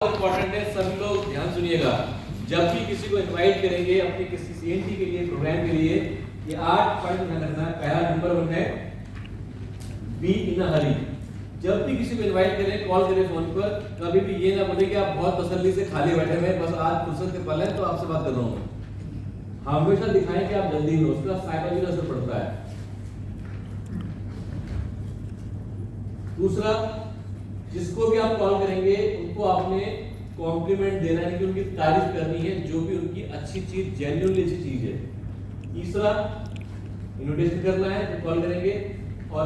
Important है, सभी लोग ध्यान सुनिएगा। जब भी किसी को इनवाइट करेंगे अपनी किसी सीएनटी के लिए, प्रोग्राम के लिए, ये 8 पॉइंट ध्यान रखना है। पहला नंबर 1 है बी इन अ हरी। जब भी किसी को इनवाइट करें, कॉल करें फोन पर, कभी भी ये ना बोले कि आप बहुत तसल्ली से खाली बैठे हैं, बस आज फुर्सत के पल है तो आपसे बात कर रहा हूँ। हमेशा दिखाएं कि आप जल्दी में, उसका साइकोलॉजी असर पड़ता है। दूसरा, जिसको भी आप कॉल करेंगे उनको आपने कॉम्प्लीमेंट देना है कि उनकी तारीफ करनी है, जो भी उनकी अच्छी चीज, जेन्युइनली अच्छी चीज है। तीसरा, इन्विटेशन करना है जो कॉल करेंगे। और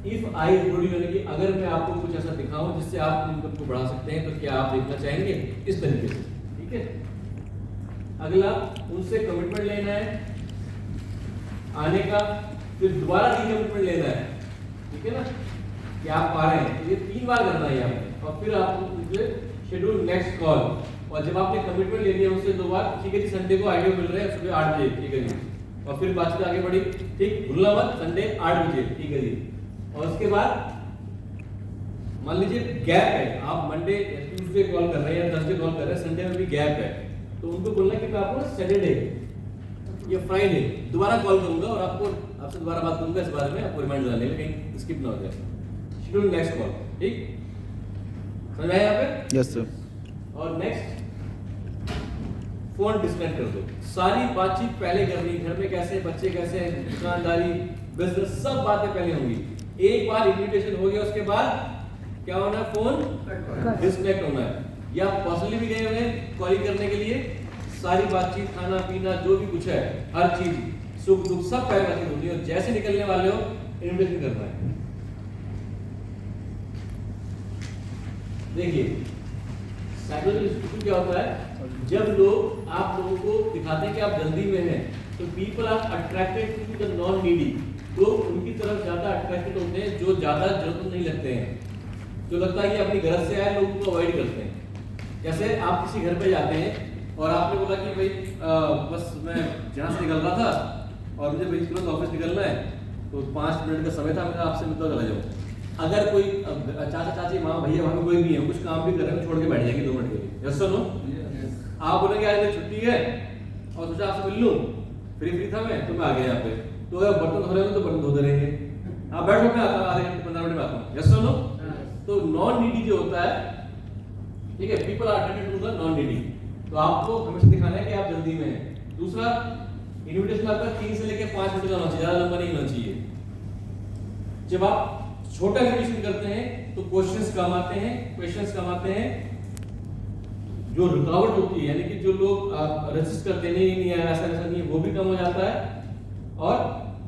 इफ आई वुड यू, यानी कि अगर मैं आपको कुछ ऐसा दिखाऊं जिससे आप इनकम को बढ़ा सकते हैं, तो क्या आप देखना चाहेंगे? इस तरीके से, ठीक है। अगला, उनसे कमिटमेंट लेना है आने का, फिर दोबारा कमिटमेंट लेना है, ठीक है ना, कि आप आ रहे हैं। तो ये 3 बार करना है आपने, और फिर आपको शेड्यूल नेक्स्ट कॉल। और जब आपने कमिटमेंट ले लिया उससे 2 बार, ठीक है जी, संडे को आइडिया मिल रहा है सुबह 8 बजे, ठीक है जी, और फिर बातचीत आगे बढ़ी, ठीक, भूलना मत, संडे 8 बजे, ठीक है जी। और उसके बाद मान लीजिए गैप है, आप मंडे ट्यूसडे कॉल कर रहे हैं या थर्सडे कॉल कर रहे हैं, संडे में भी गैप है, तो उनको बोलना कि मैं आपको सैटरडे या फ्राइडे दोबारा कॉल करूंगा और आपसे दोबारा बात करूंगा इस बारे में, आपको रिमाइंडर डालने में कहीं स्किप ना हो जाए। शेड्यूल नेक्स्ट कॉल, ठीक, समझ आया यहाँ पे? Yes sir. और नेक्स्ट, फोन डिस्कनेक्ट कर दो। सारी बातचीत पहले करनी, घर में कैसे, बच्चे कैसे, दुकानदारी, बिजनेस, सब बातें पहले होंगी। एक बार इन्विटेशन हो गया उसके बाद क्या होना है? फोन डिस्कनेक्ट होना है। या पर्सनली भी गए हुए कॉलिंग करने के लिए, सारी बातचीत, खाना पीना, जो भी कुछ है, हर चीज, सुख दुख सब पहले बातचीत होती है। और जैसे निकलने वाले हो इन्विटेशन करना है। देखिए साइकोलॉजी क्या होता है, जब लोग आप लोगों को दिखाते हैं कि आप जल्दी में हैं, तो people are attracted to the non needy. लोग उनकी तरफ ज्यादा अट्रैक्टेड होते हैं जो ज्यादा जरूरत नहीं लगते हैं, जो लगता है कि अपनी गरज से आए, लोग उनको अवॉइड करते हैं। जैसे आप किसी घर पे जाते हैं और आपने बोला कि भाई बस मैं जहाँ से निकल रहा था और मुझे 20 किलोमीटर ऑफिस निकलना है, तो 5 मिनट का समय था, मैं आपसे मिलता चला जाऊँ। अगर कोई चाचा चाची, माँ भैया भाभी कोई भी है, कुछ काम भी कर रहे हैं, छोड़ के बैठ जाएंगे 2 मिनट के लिए, यस सर नो? आप बोलेंगे आज मेरी छुट्टी है और सोचा आपसे मिल लूं, फ्री था मैं, तो मैं आ गया यहाँ पे। तो अगर बर्तन धो रहे हो तो बर्तन धोते रहेंगे, आप बैठो, मैं आता हूँ, आधे घंटे 15 मिनट में आता हूँ, यस सर नो? तो नॉन नीडी जो होता है, ठीक है, people are attracted to the non needy. तो आपको हमेशा दिखाना है कि आप जल्दी में हैं। दूसरा, इन्विटेशन आपका 3 से लेकर 5 मिनट का होना चाहिए, ज्यादा लंबा नहीं होना चाहिए। जब आप छोटा इन्विटेशन करते हैं तो क्वेश्चंस कम आते हैं, जो रुकावट होती है, यानी कि जो लोग रेजिस्ट करते नहीं है, ऐसा नहीं है, वो भी कम हो जाता है, और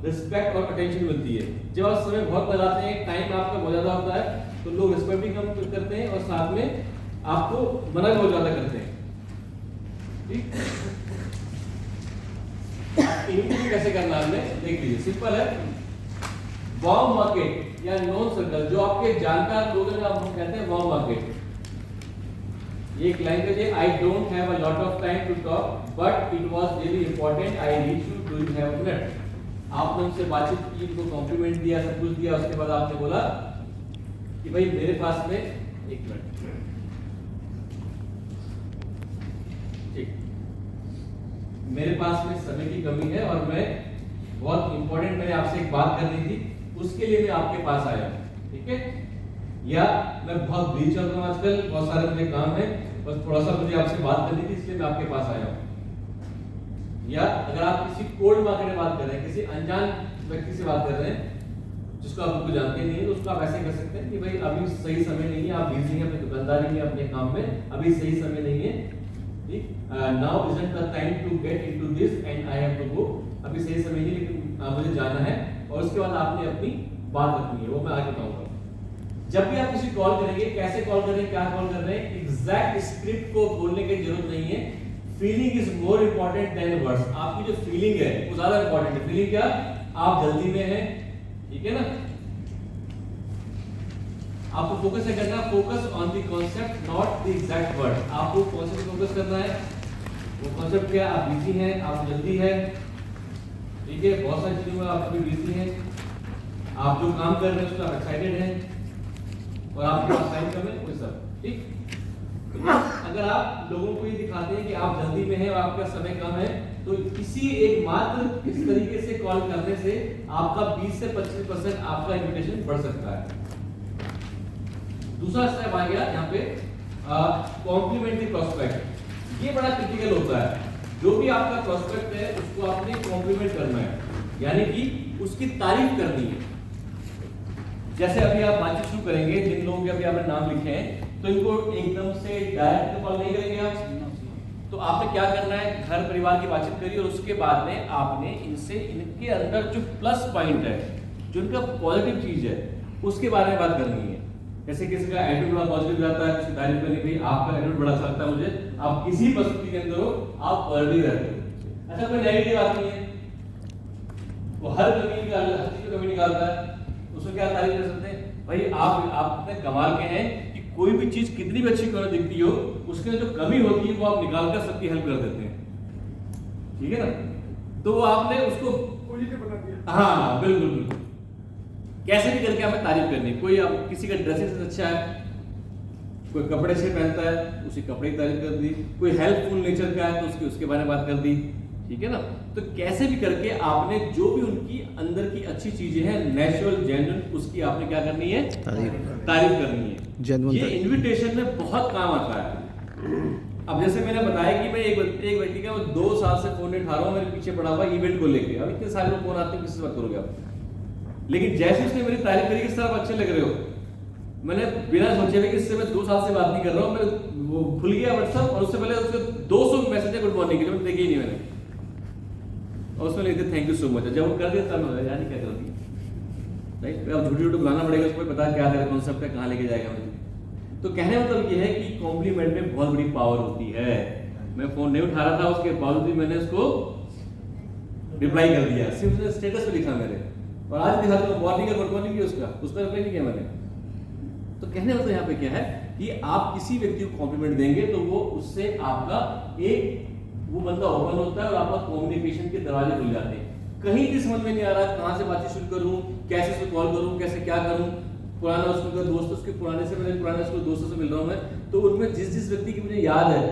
रिस्पेक्ट और अटेंशन मिलती है। जब आप समय बहुत लगाते हैं, टाइम आपका बहुत ज्यादा होता है, तो लोग रिस्पेक्ट भी कम करते हैं और साथ में आपको मना भी बहुत ज्यादा करते हैं, ठीक। इन्विटेशन कैसे करना है हमने देख लीजिए, सिंपल है। वार्म मार्केट या नॉन सर्कल, जो आपके जानकार लोग हैं, आप कहते हैं वार्म मार्केट। ये एक लैंग्वेज है, I don't have a lot of time to talk but it was really important, I reach you, do you have a minute. आपने उनसे बातचीत की, उनको कॉम्प्लीमेंट दिया, सब कुछ दिया, उसके बाद आपने बोला कि भाई मेरे पास में 1 मिनट, ठीक, मेरे पास में समय की कमी है और मैं बहुत इंपॉर्टेंट, मैंने आपसे एक बात करनी थी, उसके लिए मैं आपके पास आया हूं, ठीक है। या मैं बहुत बिजी चल रहा हूं आजकल, बहुत सारे मुझे काम है, बस थोड़ा सा मुझे आपसे बात करनी थी, इसलिए मैं आपके पास आया हूं। या अगर आप किसी कोल्ड मार्केट में बात कर रहे हैं, किसी अनजान व्यक्ति से बात कर रहे हैं जिसको आप कुछ जानते नहीं है, तो उसको आप ऐसे कर सकते हैं कि भाई अभी सही समय नहीं है, आप बिजी हैं अपनी दुकानदारी में, अपने काम में, अभी सही समय नहीं है, ठीक, now isn't the time to get into this and I have to go, अभी सही समय नहीं, लेकिन मुझे जाना है। और उसके बाद आपने अपनी बात रखनी है, वो मैं आगे बताऊंगा। जब भी आप किसी कॉल करेंगे, कैसे कॉल कर रहे हैं, क्या कॉल कर रहे हैं, एग्जैक्ट स्क्रिप्ट को बोलने की जरूरत नहीं है। Feeling is more important than words. आपकी जो फीलिंग है वो ज्यादा इंपॉर्टेंट है। फीलिंग क्या? आप जल्दी में हैं, ठीक है ना। आपको फोकस है करना, focus on the concept not the exact word. आपको कॉन्सेप्ट पे फोकस करना है। वो कॉन्सेप्ट क्या? आप बिजी हैं, आप जल्दी है, ठीक है, बहुत सारी चीजों में आप अभी बिजी हैं, आप जो काम कर रहे हैं उसमें आप एक्साइटेड हैं, और आपके पास टाइम कम है, वो सब, ठीक। अगर आप लोगों को ये दिखाते हैं कि आप जल्दी में हैं और आपका समय कम है, तो किसी एक मात्र इस तरीके से कॉल करने से आपका 20 से 25% आपका इन्विटेशन बढ़ सकता है। दूसरा स्टेप आ गया यहाँ पे कॉम्प्लीमेंट्री प्रोस्पेक्ट। ये बड़ा क्रिटिकल होता है। जो भी आपका प्रोस्पेक्ट है उसको आपने कॉम्प्लीमेंट करना है, यानी कि उसकी तारीफ करनी है। जैसे अभी आप बातचीत शुरू करेंगे, जिन लोगों के अभी आपने नाम लिखे हैं, तो इनको एकदम से डायरेक्ट कॉल नहीं करेंगे आप। तो आपने क्या करना है, घर परिवार की बातचीत करिए और उसके बाद में आपने इनसे इनके अंदर जो प्लस पॉइंट है, जो इनका पॉजिटिव चीज है, उसके बारे में बात करनी है। जैसे किसी का एटीट्यूड बड़ा पॉजिटिव रहता है, किसी तारीफ करनी, भाई आपका एटीट्यूड बड़ा अच्छा लगता है मुझे, आप किसी परिस्थिति के अंदर हो आप पॉजिटिव रहते हो। अच्छा, कोई नेगेटिव आदमी है, वो हर कमी निकालता है, हर चीज की कमी निकालता है, उसको क्या तारीफ कर सकते हैं, भाई आप इतने कमाल के हैं कि कोई भी चीज कितनी भी अच्छी क्यों ना दिखती हो, उसके जो कमी होती है वो आप निकाल कर सबकी हेल्प कर देते हैं। ठीक है ना, तो वो आपने उसको पॉजिटिव बना दिया। हाँ बिल्कुल बिल्कुल, कैसे भी करके हमें तारीफ करनी। कोई आप किसी का ड्रेसिंग अच्छा है, कोई कपड़े अच्छे पहनता है, उसी कपड़े की तारीफ कर दी। कोई हेल्पफुल नेचर का है तो उसके बारे में बात कर दी। ठीक है ना, तो कैसे भी करके आपने जो भी उनकी अंदर की अच्छी चीजें हैं, नेचुरल जेन्युइन, उसकी आपने क्या करनी है, तारीफ करनी है। ये इनविटेशन में बहुत काम आता है। अब जैसे मैंने बताया कि मैं एक व्यक्ति का 2 साल से फोन नहीं उठा रहा हूँ, मेरे पीछे पड़ा हुआ इवेंट को लेके। अब इतने सारे लोग फोन आते हैं, किससे बात करोगे आप? लेकिन जैसे उसने मेरी तारीफ करी कि सर आप अच्छे लग रहे हो, मैंने बिना सोचे हुए कि इससे मैं 2 साल से बात नहीं कर रहा हूँ, मैं वो भूल गया व्हाट्सएप, और उससे पहले उसके 200 मैसेज है गुड मॉर्निंग के, देखे ही नहीं मैंने, और उसमें लिखते थैंक यू सो मच। जब वो कर दिया तब मैं यार क्या कर दी, राइट? अब झूठी बुलाना पड़ेगा उसको, पता क्या तेरा कॉन्सेप्ट है, कहाँ लेके जाएगा मुझे। तो कहने मतलब ये है कि कॉम्प्लीमेंट में बहुत बड़ी पावर होती है। मैं फोन नहीं उठा रहा था, उसके बावजूद मैंने उसको रिप्लाई कर दिया, सिर्फ उसने स्टेटस पे लिखा मेरे, और आज दिखा तो मॉर्निंग का गुड मॉर्निंग की उसका, उस पर रिप्लाई नहीं किया मैंने। तो कहने मतलब यहाँ पे क्या है कि आप किसी व्यक्ति को कॉम्प्लीमेंट देंगे तो वो उससे आपका वो बंदा ओपन होता है और आपका कम्युनिकेशन के दरवाजे खुल जाते हैं। कहीं भी समझ में नहीं आ रहा कहाँ से बातचीत शुरू करूँ, कैसे उसको कॉल करूँ, कैसे क्या करूँ। पुराना उसका दोस्त, उसके पुराने स्कूल दोस्तों से मिल रहा हूँ मैं, तो उनमें जिस व्यक्ति की मुझे याद है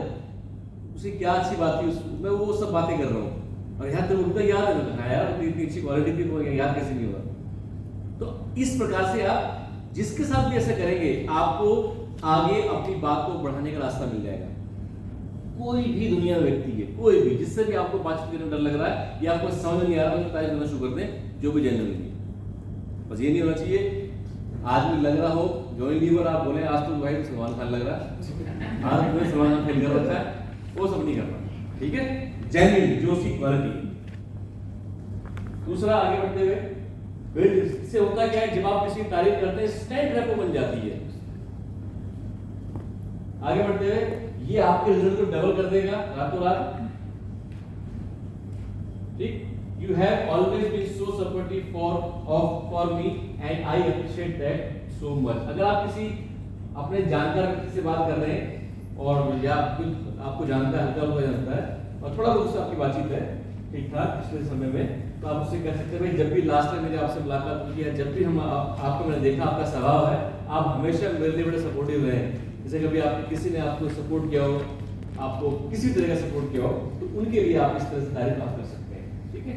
उसे क्या अच्छी बात थी, मैं वो सब बातें कर रहा हूँ, और यहाँ तो उनका याद है, मैंने यार इतनी अच्छी क्वालिटी थी, वो याद कैसे नहीं हुआ। तो इस प्रकार से आप जिसके साथ भी ऐसा करेंगे, आपको आगे अपनी बात को बढ़ाने का रास्ता मिल जाएगा। कोई भी दुनिया में व्यक्ति है, कोई भी, जिससे भी आपको बातचीत करने में डर लग रहा है या आपको समझ नहीं आ रहा, तो तारीफ करना शुरू कर दें, जो भी जेन्युइन है। बस ये नहीं होना चाहिए आज भी लग रहा हो जॉइन लीवर आप बोले आज तो भाई सलमान खान लग रहा है, आज तुम्हें सलमान खान फेल कर रखा है, वो सब नहीं करना। ठीक है, जेन्युइन जो सी क्वालिटी। दूसरा आगे बढ़ते हुए, फिर इससे होता क्या है, जब आप किसी की तारीफ करते हैं इंस्टेंट रेपो बन जाती है। आगे बढ़ते हुए, ये आपके रिजल्ट को डबल कर देगा रातों रात। ठीक, you have always been so supportive for me and I appreciate that so much। अगर आप किसी अपने जानकार व्यक्ति से बात कर रहे हैं और या कुछ आपको जानता है, हल्का हल्का जानता है और थोड़ा बहुत उससे आपकी बातचीत है ठीक ठाक पिछले समय में, तो आप उससे कह सकते हैं भाई जब भी लास्ट टाइम मैंने आपसे मुलाकात की है, जब भी हम आपको मैंने देखा, आपका स्वभाव है, आप हमेशा मेरे लिए बड़े सपोर्टिव रहे हैं। जैसे कभी आप किसी ने आपको सपोर्ट किया हो, आपको किसी तरह का सपोर्ट किया हो, तो उनके लिए आप इस तरह से तारीफ आप कर सकते हैं। ठीक है।